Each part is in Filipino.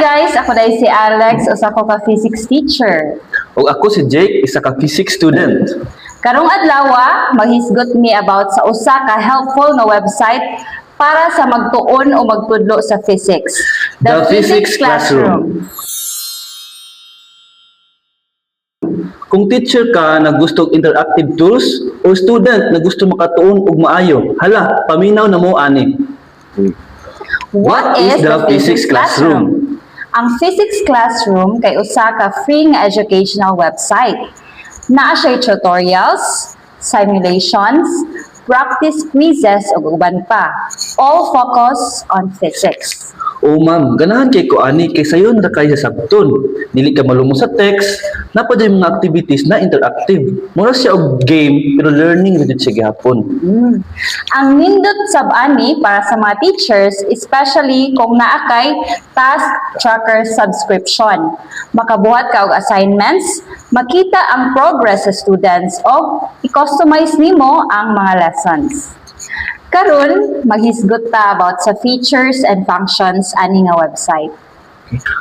guys! Ako dahil si Alex, usa ko ka physics teacher. O ako si Jake, isa ka physics student. Karong adlaw, maghisgot mi about sa usa ka helpful na website para sa magtuon o magtudlo sa physics. The Physics Classroom. Kung teacher ka na gusto og interactive tools o student na gusto makatuon og maayo, hala, paminaw na mo ani. What is the Physics Classroom? Ang Physics Classroom kay usa ka free nga educational website. Naa siya tutorials, simulations, practice quizzes ug uban pa. All focus on physics. O ma'am, ganahan kay ko ani kay sayon ra kay sa sabton. Dili ka malumong sa text, napad yung mga activities na interactive. Mura siya og game pero learning gid siya gihapon. Ang nindot sab-ani para sa mga teachers, especially kung naa kay task tracker subscription. Makabuhat ka og assignments, makita ang progress sa students o i-customize nimo ang mga lessons. Karon, maghisgot ta about sa features and functions ani nga website.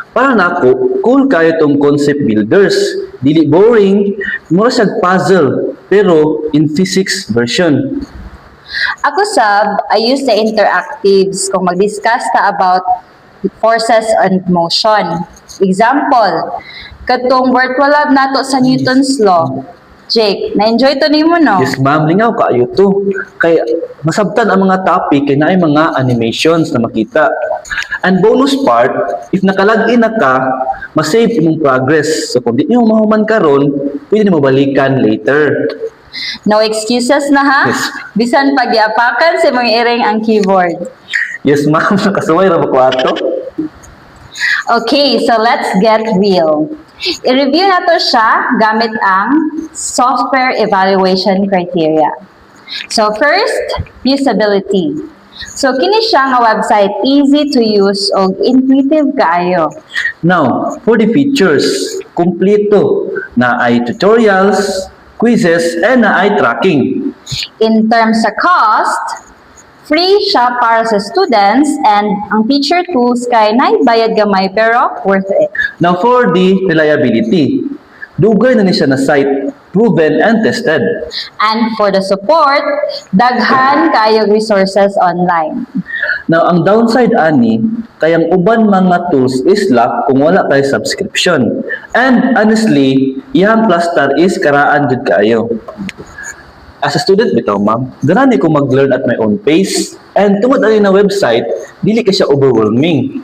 Para nako, cool kayo tong concept builders. Dili boring, mura siya puzzle pero in physics version. Ako sab, I use the interactives kung mag-discuss ta about forces and motion. Example, katong virtual lab nato sa Newton's law. Jake, na-enjoy to nimo no? Yes ma'am, lingaw kaayo to. Kay masabtan ang mga topic kay naay mga animations na makita. And bonus part, if nakalagin na ka, masave imong progress. So kung di nyo mahuman karon, pwede nimo balikan later. No excuses na ha? Yes. Bisan pag-iapakan sa mga iring ang keyboard. Yes ma'am, nakasuway ra ba ko ato? Okay, so let's get real. I-review nato siya gamit ang software evaluation criteria. So first, usability. So kini siya nga website easy to use o intuitive kaayo. Now, for the features, kumpleto na ay tutorials, quizzes, and na ay tracking. In terms sa cost, free siya para sa students and ang teacher tools kay naibayad gamay pero worth it. Now, for the reliability, dugay na ni siya na site, proven and tested. And for the support, daghan kayong resources online. Now, ang downside ani, kayang uban mga tools is locked kung wala kay subscription. And honestly, iyang plaster is karaan jud kayo. As a student bitaw ma'am, ganani ko mag-learn at my own pace. And tungod ani na website, dili ka siya overwhelming.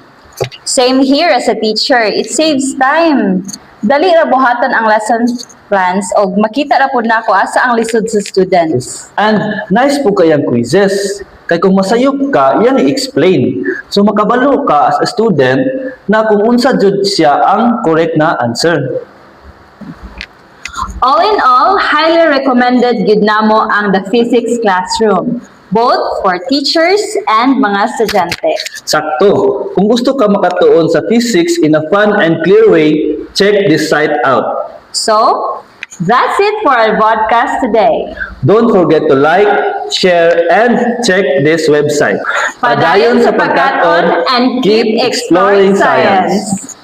Same here as a teacher, it saves time. Dali ra buhatan ang lesson plans o makita ra pud nako asa ang lisod sa students. And nice po kayang quizzes. Kay kung masayop ka, yan i-explain. So makabalo ka as a student na kung unsa jud siya ang correct na answer. All in all, highly recommended gid namo ang the Physics Classroom, both for teachers and mga estudyante. Sakto. Kung gusto ka makatuon sa physics in a fun and clear way, check this site out. So, that's it for our podcast today. Don't forget to like, share, and check this website. Padayon sa pagkaton and keep exploring science.